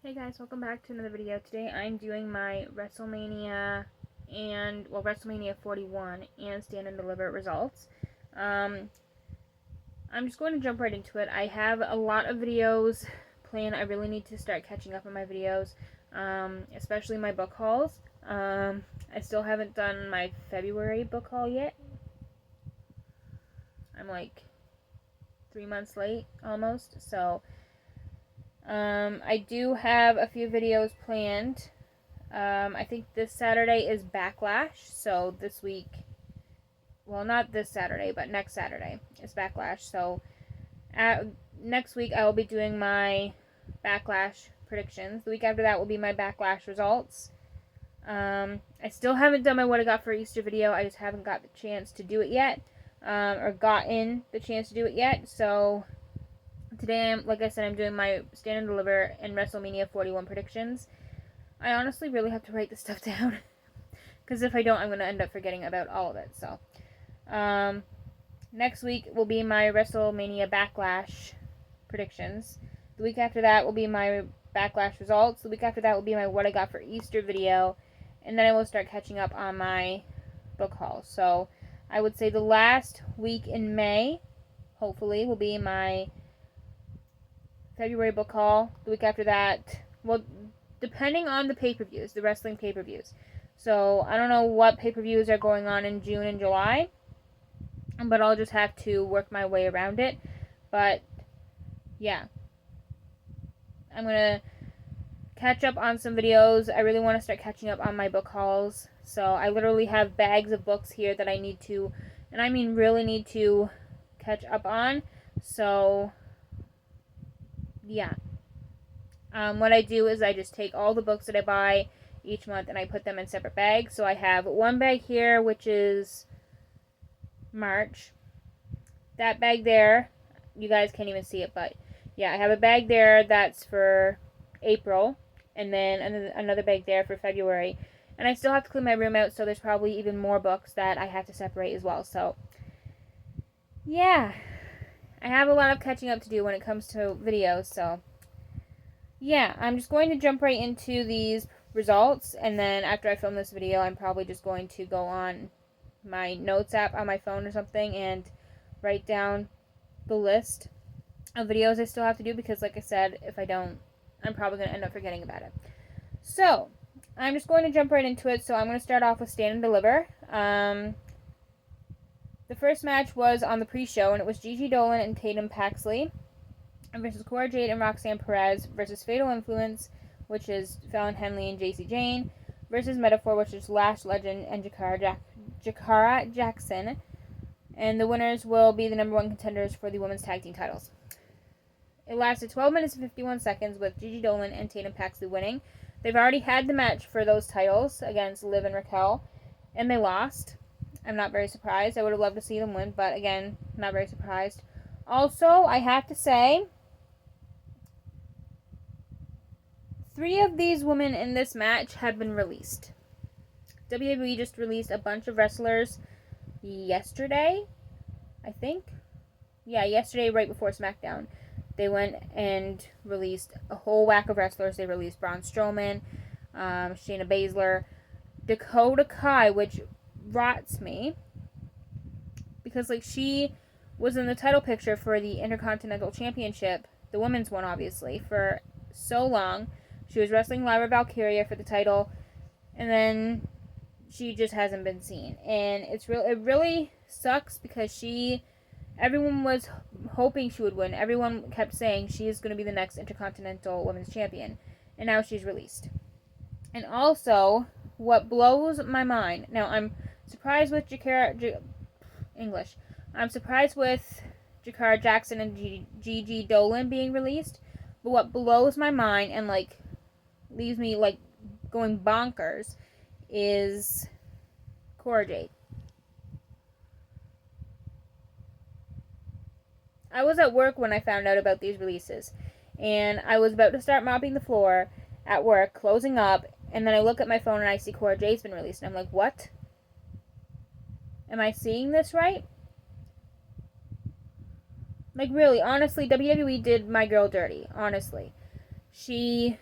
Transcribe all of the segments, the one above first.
Hey guys, welcome back to another video. Today I'm doing my WrestleMania WrestleMania 41 and Stand and Deliver results. I'm just going to jump right into it. I have a lot of videos planned. I really need to start catching up on my videos, especially my book hauls. I still haven't done my February book haul yet. I'm like 3 months late almost, so I do have a few videos planned. I think this Saturday is Backlash, so this week, well, not this Saturday, but next Saturday is Backlash. So next week I will be doing my Backlash predictions. The week after that will be my Backlash results. I still haven't done my What I Got for Easter video. I just haven't got the chance to do it yet, or gotten the chance to do it yet. So today, like I said, I'm doing my Stand and Deliver and WrestleMania 41 predictions. I honestly really have to write this stuff down, because if I don't, I'm going to end up forgetting about all of it. So, next week will be my WrestleMania Backlash predictions. The week after that will be my Backlash results. The week after that will be my What I Got for Easter video. And then I will start catching up on my book haul. So, I would say the last week in May, hopefully, will be my February book haul. The week after that, well, depending on the pay-per-views, the wrestling pay-per-views. So, I don't know what pay-per-views are going on in June and July, but I'll just have to work my way around it. But, yeah. I'm going to catch up on some videos. I really want to start catching up on my book hauls. So, I literally have bags of books here that I need to, and I mean really need to catch up on. So, yeah. What I do is I just take all the books that I buy each month and I put them in separate bags. So I have one bag here, which is March. That bag there, you guys can't even see it, but yeah, I have a bag there that's for April, and then another bag there for February. And I still have to clean my room out, so there's probably even more books that I have to separate as well. So, yeah, I have a lot of catching up to do when it comes to videos, so yeah, I'm just going to jump right into these results, and then after I film this video, I'm probably just going to go on my notes app on my phone or something and write down the list of videos I still have to do, because like I said, if I don't, I'm probably going to end up forgetting about it. So, I'm just going to jump right into it. So I'm going to start off with Stand and Deliver. The first match was on the pre-show, and it was Gigi Dolan and Tatum Paxley versus Cora Jade and Roxanne Perez versus Fatal Influence, which is Fallon Henley and JC Jane, versus Metaphor, which is Lash Legend and Jakara Jackson. And the winners will be the number one contenders for the women's tag team titles. It lasted 12 minutes and 51 seconds with Gigi Dolan and Tatum Paxley winning. They've already had the match for those titles against Liv and Raquel, and they lost. I'm not very surprised. I would have loved to see them win, but again, not very surprised. Also, I have to say, 3 of these women in this match have been released. WWE just released a bunch of wrestlers yesterday, I think. Yeah, yesterday, right before SmackDown. They went and released a whole whack of wrestlers. They released Braun Strowman, Shayna Baszler, Dakota Kai, which rots me, because like she was in the title picture for the Intercontinental Championship, the women's one obviously, for so long. She was wrestling Lyra Valkyria for the title, and then she just hasn't been seen. And it really sucks, because everyone was hoping she would win. Everyone kept saying she is going to be the next Intercontinental Women's Champion, and now she's released. And also, what blows my mind, now I'm surprised with I'm surprised with Jakara Jackson and Gigi Dolan being released, but what blows my mind and like leaves me like going bonkers is Cora Jade. I was at work when I found out about these releases, and I was about to start mopping the floor at work, closing up, and then I look at my phone and I see Cora Jade's been released, and I'm like, what? Am I seeing this right? Like, really, honestly, WWE did my girl dirty, honestly. She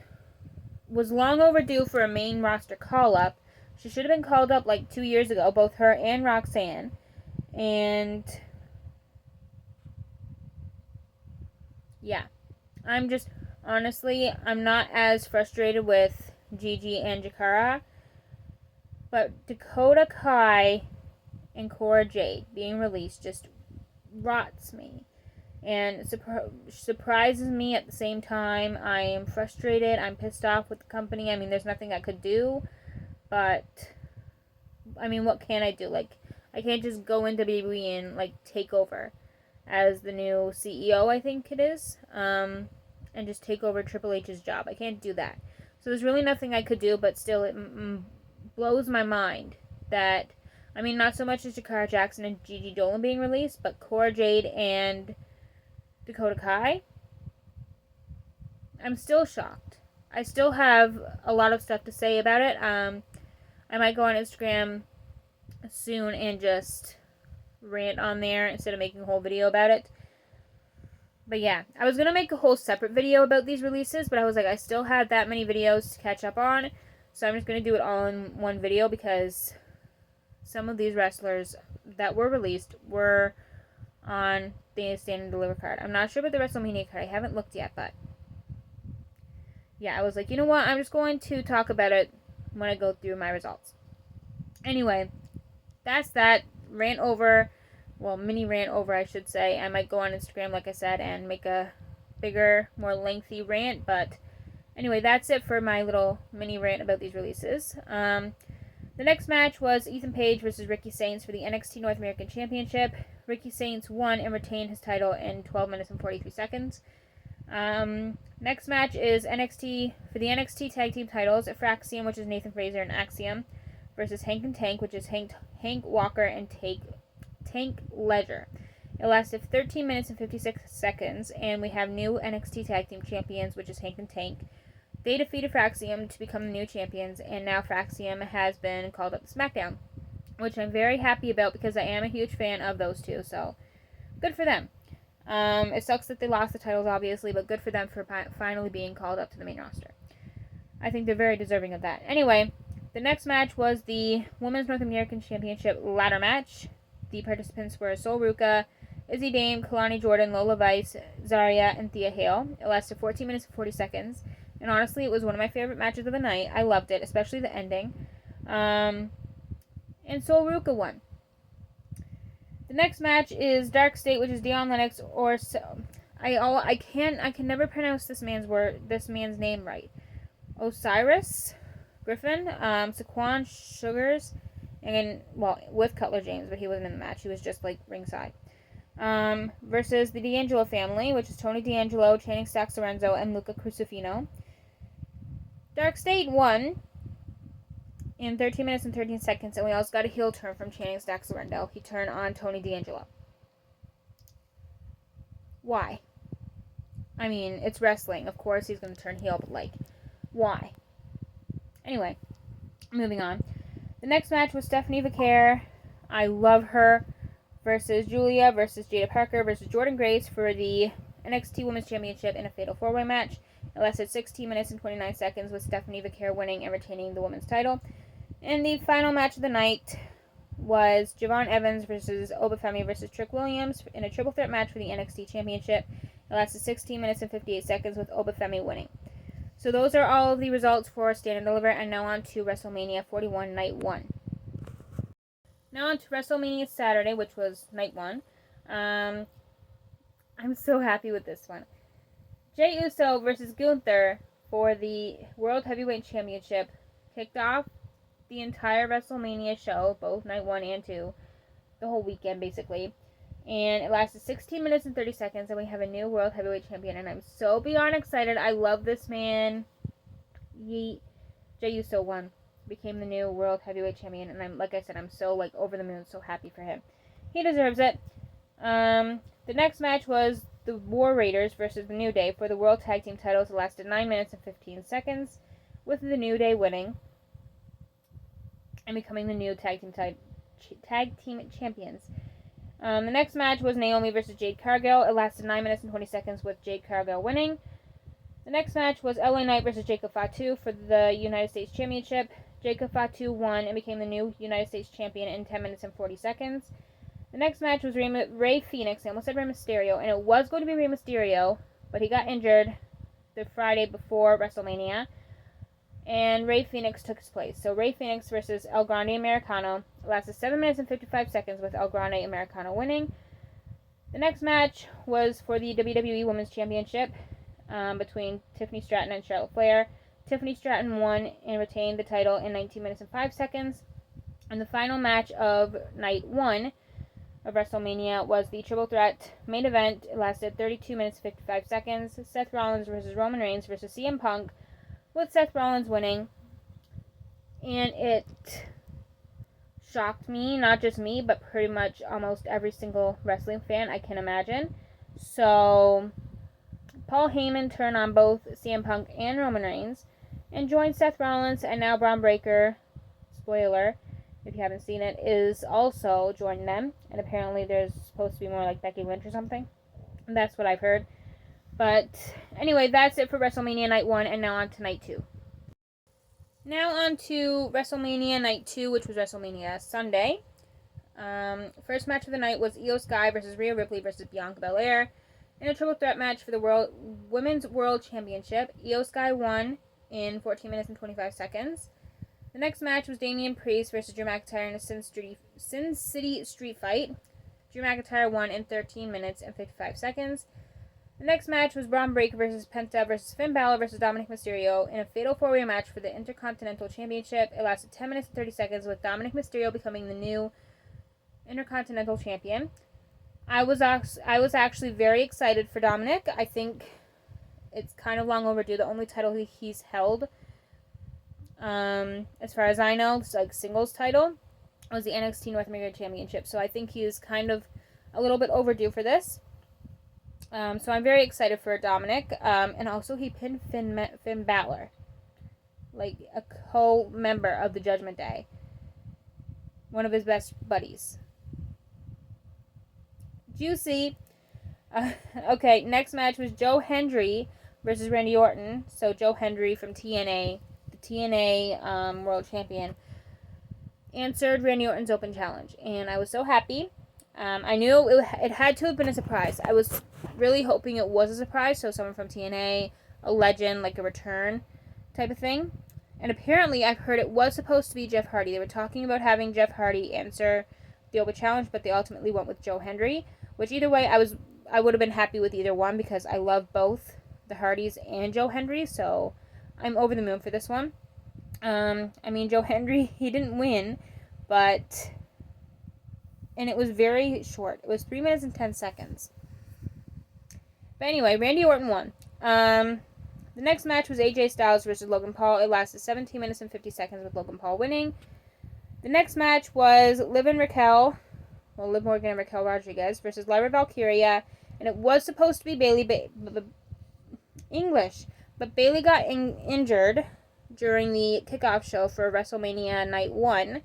was long overdue for a main roster call-up. She should have been called up like 2 years ago, both her and Roxanne. And yeah, honestly, I'm not as frustrated with Gigi and Jakara, but Dakota Kai and Cora Jade being released just rots me and surprises me at the same time. I am frustrated. I'm pissed off with the company. I mean, there's nothing I could do, but I mean, what can I do? Like, I can't just go into WWE and like take over as the new CEO, I think it is, and just take over Triple H's job. I can't do that. So there's really nothing I could do, but still, it blows my mind that, I mean, not so much as Jakara Jackson and Gigi Dolan being released, but Cora Jade and Dakota Kai. I'm still shocked. I still have a lot of stuff to say about it. I might go on Instagram soon and just rant on there instead of making a whole video about it. But yeah, I was going to make a whole separate video about these releases, but I was like, I still had that many videos to catch up on, so I'm just going to do it all in one video because some of these wrestlers that were released were on the Stand and Deliver card. I'm not sure about the WrestleMania card. I haven't looked yet, but yeah, I was like, you know what? I'm just going to talk about it when I go through my results. Anyway, that's that. Rant over. Well, mini rant over, I should say. I might go on Instagram, like I said, and make a bigger, more lengthy rant. But anyway, that's it for my little mini rant about these releases. The next match was Ethan Page versus Ricky Saints for the NXT North American Championship. Ricky Saints won and retained his title in 12 minutes and 43 seconds. Next match is NXT for the NXT Tag Team titles. Fraxium, which is Nathan Frazer and Axiom, versus Hank and Tank, which is Hank Walker and Tank Ledger. It lasted 13 minutes and 56 seconds, and we have new NXT Tag Team champions, which is Hank and Tank. They defeated Fraxium to become the new champions, and now Fraxium has been called up to SmackDown, which I'm very happy about because I am a huge fan of those two, so good for them. It sucks that they lost the titles, obviously, but good for them for finally being called up to the main roster. I think they're very deserving of that. Anyway, the next match was the Women's North American Championship ladder match. The participants were Sol Ruka, Izzy Dame, Kalani Jordan, Lola Vice, Zarya, and Thea Hale. It lasted 14 minutes and 40 seconds. And honestly, it was one of my favorite matches of the night. I loved it, especially the ending. And Sol Ruka won. The next match is Dark State, which is Dion Lennox or I can never pronounce this man's name right. Osiris Griffin, Saquon Sugars, and with Cutler James, but he wasn't in the match. He was just like ringside. Versus the D'Angelo family, which is Tony D'Angelo, Channing Stacks Lorenzo, and Luca Crucifino. Dark State won in 13 minutes and 13 seconds, and we also got a heel turn from Channing Stacks Lorenzo. He turned on Tony D'Angelo. Why? I mean, it's wrestling. Of course he's going to turn heel, but why? Anyway, moving on. The next match was Stephanie Vaquer. I love her. Versus Julia versus Jada Parker versus Jordan Grace for the NXT Women's Championship in a Fatal 4-Way match. It lasted 16 minutes and 29 seconds with Stephanie Vaquer winning and retaining the women's title. And the final match of the night was Javon Evans versus Obafemi versus Trick Williams in a triple threat match for the NXT Championship. It lasted 16 minutes and 58 seconds with Obafemi winning. So those are all of the results for Stand and Deliver, and now on to WrestleMania 41 Night 1. Now on to WrestleMania Saturday, which was Night 1. I'm so happy with this one. Jey Uso versus Gunther for the World Heavyweight Championship kicked off the entire WrestleMania show, both Night 1 and 2, the whole weekend basically. And it lasted 16 minutes and 30 seconds, and we have a new World Heavyweight Champion, and I'm so beyond excited. I love this man. Jey Uso won, became the new World Heavyweight Champion, and I'm so over the moon, so happy for him. He deserves it. The next match was the War Raiders versus the New Day for the World Tag Team titles. It lasted 9 minutes and 15 seconds, with the New Day winning and becoming the new tag team champions. The next match was Naomi versus Jade Cargill. It lasted 9 minutes and 20 seconds with Jade Cargill winning. The next match was LA Knight versus Jacob Fatu for the United States Championship. Jacob Fatu won and became the new United States Champion in 10 minutes and 40 seconds. The next match was Rey Fenix. I almost said Rey Mysterio, and it was going to be Rey Mysterio, but he got injured the Friday before WrestleMania, and Rey Fenix took his place. So Rey Fenix versus El Grande Americano lasted 7 minutes and 55 seconds with El Grande Americano winning. The next match was for the WWE Women's Championship between Tiffany Stratton and Charlotte Flair. Tiffany Stratton won and retained the title in 19 minutes and 5 seconds. And the final match of night 1 of WrestleMania was the Triple Threat main event. It lasted 32 minutes and 55 seconds. Seth Rollins versus Roman Reigns versus CM Punk, with Seth Rollins winning. And it shocked me, not just me, but pretty much almost every single wrestling fan I can imagine. So Paul Heyman turned on both CM Punk and Roman Reigns and joined Seth Rollins, and now Braun Breaker, spoiler if you haven't seen it, is also joining them. And apparently there's supposed to be more like Becky Lynch or something. That's what I've heard. But anyway, that's it for WrestleMania Night 1, and now on to Night 2. Now on to WrestleMania Night 2, which was WrestleMania Sunday. First match of the night was Io Sky versus Rhea Ripley versus Bianca Belair in a triple threat match for the Women's World Championship. Io Sky won in 14 minutes and 25 seconds. The next match was Damian Priest versus Drew McIntyre in a Sin City Street Fight. Drew McIntyre won in 13 minutes and 55 seconds. The next match was Braun Breaker versus Penta versus Finn Balor versus Dominic Mysterio in a fatal four-way match for the Intercontinental Championship. It lasted 10 minutes and 30 seconds, with Dominic Mysterio becoming the new Intercontinental Champion. I was actually very excited for Dominic. I think it's kind of long overdue. The only title he's held, as far as I know, it's like singles title, was the NXT North American Championship. So I think he's kind of a little bit overdue for this. So I'm very excited for Dominic. And also he pinned Finn Balor, like a co-member of the Judgment Day, one of his best buddies. Juicy. Okay, next match was Joe Hendry versus Randy Orton. So Joe Hendry from TNA, the TNA World Champion, answered Randy Orton's open challenge, and I was so happy. I knew it had to have been a surprise. I was really hoping it was a surprise, so someone from TNA, a legend, like a return type of thing. And apparently I've heard it was supposed to be Jeff Hardy. They were talking about having Jeff Hardy answer the open challenge, but they ultimately went with Joe Hendry, which either way I would have been happy with either one, because I love both the Hardys and Joe Hendry, so I'm over the moon for this one. I mean, Joe Hendry, he didn't win, but... and it was very short. It was 3 minutes and 10 seconds. But anyway, Randy Orton won. The next match was AJ Styles versus Logan Paul. It lasted 17 minutes and 50 seconds with Logan Paul winning. The next match was Liv Morgan and Raquel Rodriguez versus Lyra Valkyria. And it was supposed to be Bayley, but Bayley got injured during the kickoff show for WrestleMania Night 1.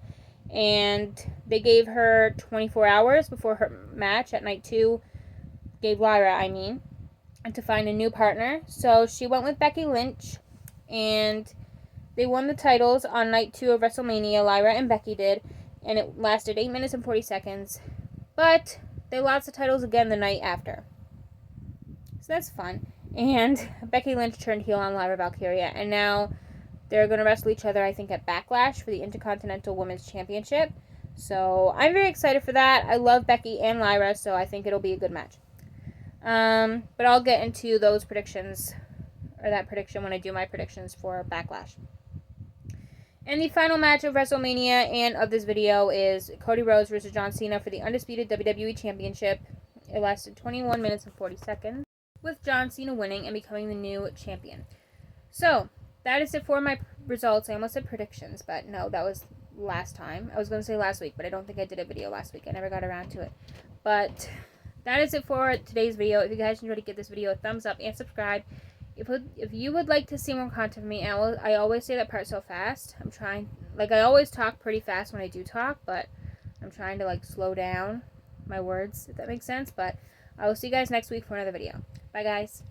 And they gave her 24 hours before her match at Night 2. Gave Lyra, to find a new partner. So she went with Becky Lynch, and they won the titles on Night 2 of WrestleMania. Lyra and Becky did, and it lasted 8 minutes and 40 seconds. But they lost the titles again the night after. So that's fun. And Becky Lynch turned heel on Lyra Valkyria, and now they're going to wrestle each other, I think, at Backlash for the Intercontinental Women's Championship. So I'm very excited for that. I love Becky and Lyra, so I think it'll be a good match. But I'll get into those predictions, or that prediction, when I do my predictions for Backlash. And the final match of WrestleMania and of this video is Cody Rhodes versus John Cena for the undisputed WWE Championship. It lasted 21 minutes and 40 seconds, with John Cena winning and becoming the new champion. So, that is it for my results. I almost said predictions, but no, that was last time. I was going to say last week, but I don't think I did a video last week. I never got around to it. But that is it for today's video. If you guys enjoyed, give this video a thumbs up and subscribe. If you would like to see more content from me, I always say that part so fast. I'm trying, I always talk pretty fast when I do talk, but I'm trying to slow down my words, if that makes sense. But I will see you guys next week for another video. Bye, guys.